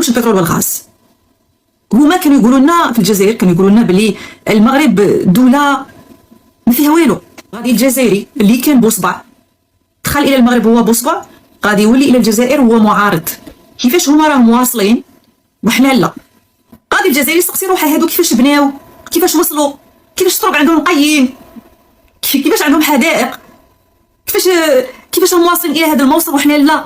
عندهمش البترول والغاز. هما كانوا يقولوا لنا في الجزائر، كانوا يقولوا لنا بلي المغرب دولة ما فيها والو. غادي الجزائري اللي كان بوصبع دخل الى المغرب هو بوصبع، غادي يولي الى الجزائر هو معارض. كيفاش هما راهم واصلين وحنا لا؟ غادي الجزائري يسقسي روحه هادو كيفاش بناو، كيفاش وصلوا، كيفاش الطرق عندهم نقيين، كيفاش عندهم حدائق، كيفاش هم واصلين الى هذا الموصل وحنا لا.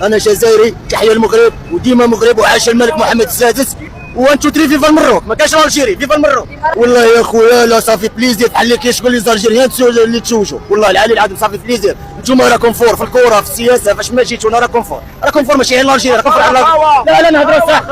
انا جزائري، تحيا المغرب وديما مغرب، وعاش الملك محمد السادس، وان تو تري فيفا المروك، ما كانش الجيري، فيفا المروك. والله يا خويا لا صافي بليزير، بحال اللي كيشغل لي زالجيريان اللي تشوشوا، والله العلي العظيم صافي بليزير. نتوما راكم فور في الكره في السياسه، فاش ما جيتونا راكم فور، ماشي غير الجيري، راكم فور على لا نهضروا صح.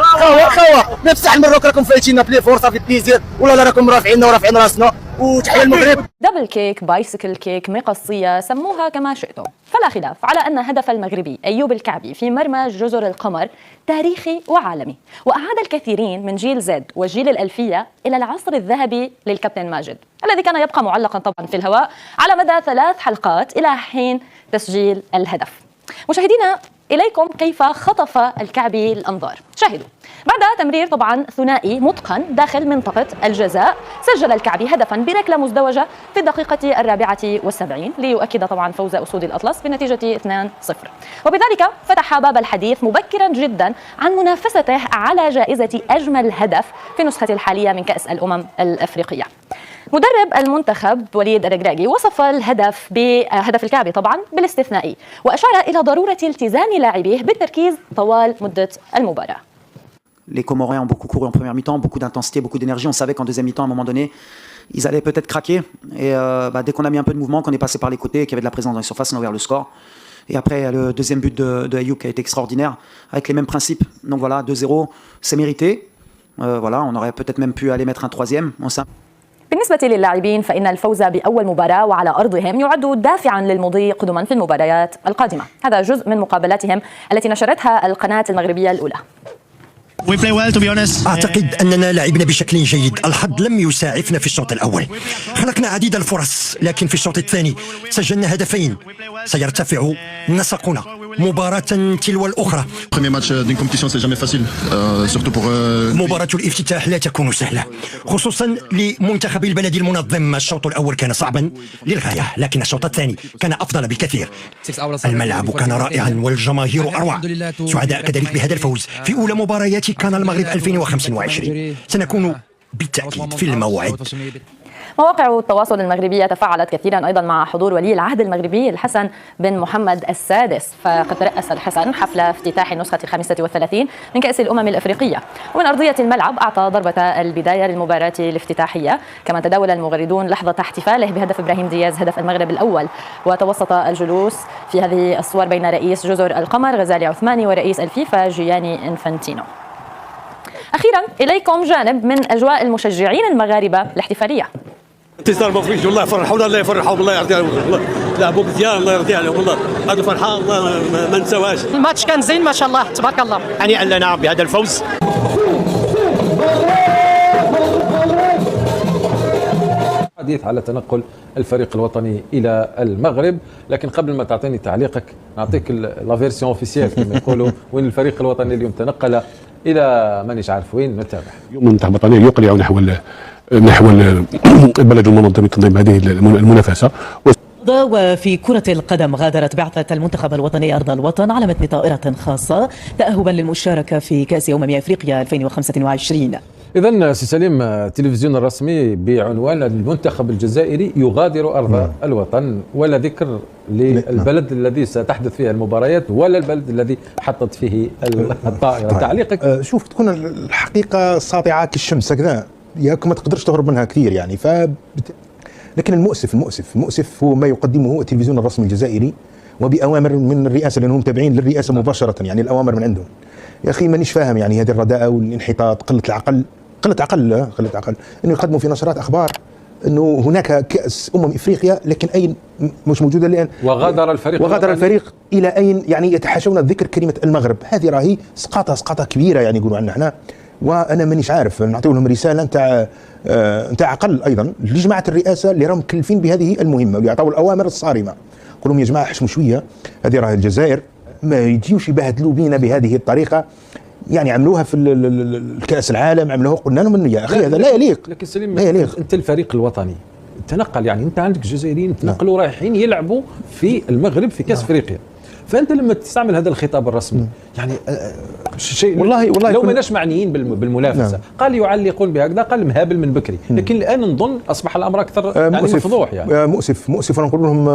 خوا بصح المروك راكم فايتينا بلي فور صافي بليزير، ولا لا راكم رافعيننا ورافعين راسنا. وتحية المغرب. دبل كيك، بايسكل كيك، مقصية، سموها كما شئتم، فلا خلاف على أن هدف المغربي أيوب الكعبي في مرمى جزر القمر تاريخي وعالمي، وأعاد الكثيرين من جيل زد وجيل الألفية إلى العصر الذهبي للكابتن ماجد، الذي كان يبقى معلقا طبعا في الهواء على مدى 3 حلقات إلى حين تسجيل الهدف. مشاهدينا، إليكم كيف خطف الكعبي الأنظار. شاهدوا. بعد تمرير طبعا ثنائي متقن داخل منطقة الجزاء، سجل الكعبي هدفا بركلة مزدوجة في الدقيقة 74 ليؤكد طبعا فوز أسود الأطلس بنتيجة 2-0، وبذلك فتح باب الحديث مبكرا جدا عن منافسته على جائزة أجمل هدف في النسخة الحالية من كأس الأمم الأفريقية. مدرب المنتخب وليد الركراكي وصف الهدف بهدف الكعبي طبعا بالاستثنائي، وأشار إلى ضرورة التزام لاعبيه بالتركيز طوال مدة المباراة. Les Comoriens ont beaucoup couru en première mi-temps, beaucoup d'intensité, beaucoup d'énergie. On savait qu'en deuxième mi-temps, à un moment donné, ils allaient peut-être craquer. Et dès qu'on a mis un peu de mouvement, qu'on est passé par les côtés, qu'il y avait de la présence dans les surfaces, on a ouvert le score. Et après, le deuxième but de Ayoub qui a été extraordinaire, avec les mêmes principes. Donc voilà, 2-0, c'est mérité. On aurait peut-être même pu aller mettre un troisième. بالنسبة للاعبين فإن الفوز بأول مباراة وعلى أرضهم يعد دافعا للمضي قدما في المباريات القادمة. هذا جزء من مقابلاتهم التي نشرتها القناة المغربية الأولى. أعتقد أننا لعبنا بشكل جيد. الحظ لم يساعفنا في الشوط الأول، خلقنا عديد الفرص، لكن في الشوط الثاني سجلنا هدفين. سيرتفع نسقنا مباراة تلو الأخرى. مباراة الافتتاح لا تكون سهلة، خصوصا لمنتخب البلد المنظم. الشوط الأول كان صعبا للغاية، لكن الشوط الثاني كان أفضل بكثير. الملعب كان رائعا والجماهير أروع. سعداء كذلك بهذا الفوز في أولى مباريات كان المغرب 2025. سنكون بالتأكيد في الموعد. مواقع التواصل المغربية تفاعلت كثيرا أيضا مع حضور ولي العهد المغربي الحسن بن محمد السادس، فقد ترأس الحسن حفل افتتاح النسخة 35 من كأس الأمم الأفريقية، ومن أرضية الملعب أعطى ضربة البداية للمباراة الافتتاحية. كما تداول المغردون لحظة احتفاله بهدف إبراهيم دياز هدف المغرب الأول، وتوسط الجلوس في هذه الصور بين رئيس جزر القمر غزالي عثماني ورئيس الفيفا جياني إنفانتينو. أخيرا إليكم جانب من أجواء المشجعين المغاربة الاحتفالية. انتصار مفرح والله، فرحونا الله يفرحهم، الله يرضي عليهم، والله لعبوا مزيان الله يرضي عليهم، والله هذه فرحه الله ما نساوهاش. الماتش كان زين ما شاء الله تبارك الله. هنيئا لنا بهذا الفوز. حديث على تنقل الفريق الوطني إلى المغرب، لكن قبل ما تعطيني تعليقك نعطيك لا فيرسيون اوفيسيال كما يقولوا. وين الفريق الوطني اليوم تنقل إلى مانيش عارف وين، نتابع. اليوم المنتخب الوطني يقلع نحو البلد المنظم لتنظيم هذه المنافسة. وفي كرة القدم غادرت بعثة المنتخب الوطني أرض الوطن على متن طائرة خاصة تأهبا للمشاركة في كأس أفريقيا 2025. إذن سي سليم، التلفزيون الرسمي بعنوان المنتخب الجزائري يغادر أرض الوطن، ولا ذكر للبلد الذي ستحدث فيه المباريات ولا البلد الذي حطت فيه الطائرة. تعليقك؟ شوف، تكون الحقيقة ساطعة كالشمس هكذا، ياك ما تقدرش تهرب منها كثير يعني. لكن المؤسف هو ما يقدمه التلفزيون الرسمي الجزائري وبأوامر من الرئاسة، لأنهم تابعين للرئاسة مباشرة، يعني الأوامر من عندهم. يا أخي مانيش فاهم يعني هذه الرداءة والانحطاط، قلة عقل أنه يقدموا في نشرات أخبار أنه هناك كأس إفريقيا، لكن أين مش موجودة الآن. وغادر الفريق إلى أين؟ يعني يتحاشون ذكر كلمة المغرب. هذه راهي سقطة كبيرة يعني يقولوا عنا احنا. وانا مانيش عارف، نعطيو لهم رساله نتاع عقل ايضا لجماعه الرئاسه اللي راهم مكلفين بهذه المهمه ويعطوا الاوامر الصارمه. نقول لهم يا جماعه حشموا شويه، هذه راه الجزائر، ما يجيوش يبهدلوا بينا بهذه الطريقه. يعني عملوها في الكاس العالم، عملوها، قلنا لهم انه يا اخي هذا لا يليق. لكن سليم، لا يليق. انت الفريق الوطني تنقل، يعني انت عندك جزائريين تنقلوا رايحين يلعبوا في المغرب في كاس افريقيا، فانت لما تستعمل هذا الخطاب الرسمي يعني شيء والله لو ماناش معنيين بالمنافسه. قال يعلقون بهكذا، قال مهابل من بكري، لكن الان نظن اصبح الامر اكثر يعني مفضوح. يعني مؤسف انا نقول لهم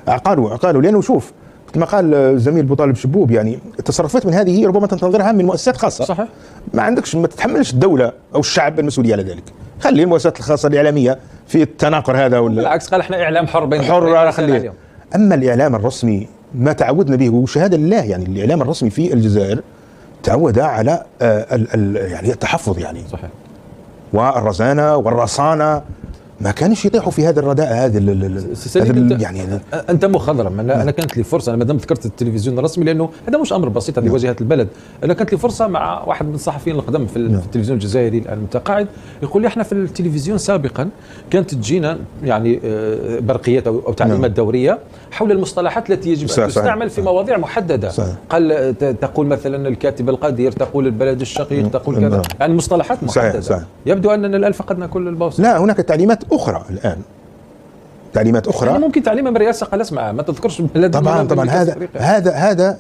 عقالوا لانه شوف كما قال الزميل بو طالب شبوب، يعني التصرفات من هذه ربما تنتظرها من مؤسسات خاصه. صحيح. ما تتحملش الدوله او الشعب المسؤوليه على ذلك. خلي المؤسسات الخاصه الاعلاميه في التناقر هذا بالعكس قال احنا اعلام حر بين خليه. اما الاعلام الرسمي ما تعودنا به، وشهاده لله يعني الاعلام الرسمي في الجزائر تعود على يعني التحفظ، يعني صحيح، والرزانه والرصانه، ما كانش يطيحوا في هذا الرداء هذا يعني انت مخضرم. انا كانت لي فرصه، انا ما دام ذكرت التلفزيون الرسمي لانه هذا مش امر بسيط، هذه واجهه البلد. انا كانت لي فرصه مع واحد من الصحفيين القدم في التلفزيون الجزائري الان متقاعد، يقول لي احنا في التلفزيون سابقا كانت تجينا يعني برقيات او تعليمات دوريه حول المصطلحات التي يجب ان تستعمل في مواضيع محدده. قال تقول مثلا الكاتب القدير، تقول البلد الشقيق، تقول كذا، يعني مصطلحات محدده. صحيح. يبدو اننا الان فقدنا كل البوصله. لا، هناك تعليمات اخرى الان، تعليمات اخرى يعني ممكن تعليمها من رئاسه قال اسمع ما تذكرش بلد. طبعا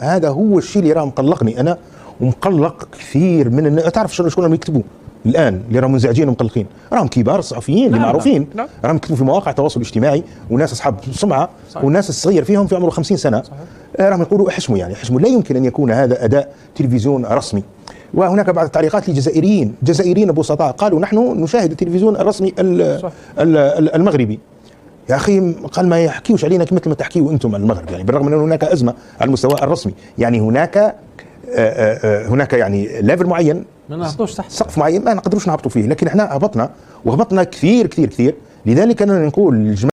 هذا هو الشيء اللي راه مقلقني انا، ومقلق كثير من تعرف شكون اللي يكتبوا الان اللي راهم منزعجين ومقلقين، راهم كبار الصحفيين اللي معروفين، راهم يكتبوا في مواقع التواصل الاجتماعي، وناس اصحاب سمعه، والناس الصغير فيهم في عمره 50 سنه. راهم يقولوا احشموا، يعني احشموا، لا يمكن ان يكون هذا اداء تلفزيون رسمي. وهناك بعض التعليقات لجزائريين بسطاء قالوا نحن نشاهد التلفزيون الرسمي المغربي. يا اخي قال ما يحكيوش علينا مثل ما تحكيوا انتم المغرب، يعني بالرغم من هناك ازمه على المستوى الرسمي، يعني هناك يعني ليفل معين، ما نهبطوش تحت سقف معين ما نقدروش نهبطوا فيه، لكن احنا هبطنا وهبطنا كثير كثير كثير. لذلك انا نقول